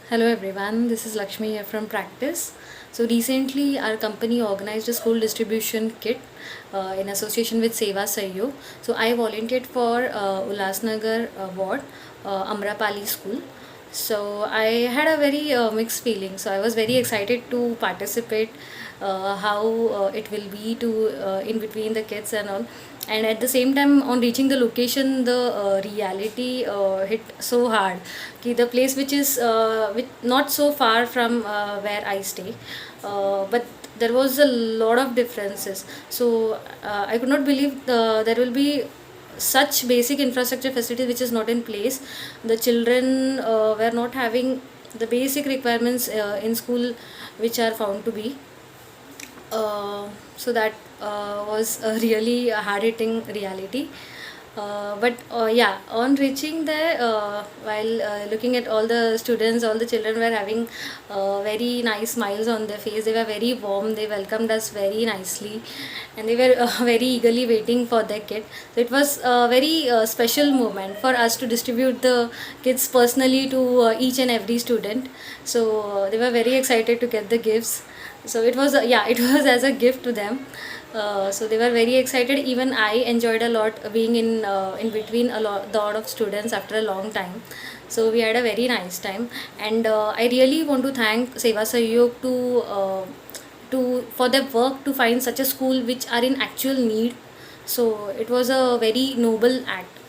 Hello everyone, this is Laxmi here from Practus. So recently our company organized a school distribution kit in association with Seva Sahyog. So I volunteered for Ulasnagar ward, Amrapali school. So I had a very mixed feeling. So I was very excited to participate, how it will be to in between the kids and all. And at the same time, on reaching the location, the reality hit so hard. The place which is not so far from where I stay, but there was a lot of differences. So I could not believe there will be such basic infrastructure facility which is not in place. The children were not having the basic requirements in school which are found to be. So that was a really hard hitting reality. But yeah, on reaching there, while looking at all the students, all the children were having very nice smiles on their face. They were very warm. They welcomed us very nicely, and they were very eagerly waiting for their kit. So it was a very special moment for us to distribute the kits personally to each and every student. So they were very excited to get the gifts. So it was yeah, it was as a gift to them. So they were very excited. Even I enjoyed a lot being in between lot of students after a long time. So we had a very nice time, and I really want to thank Seva Sahyog to for their work to find such a school which are in actual need. So it was a very noble act.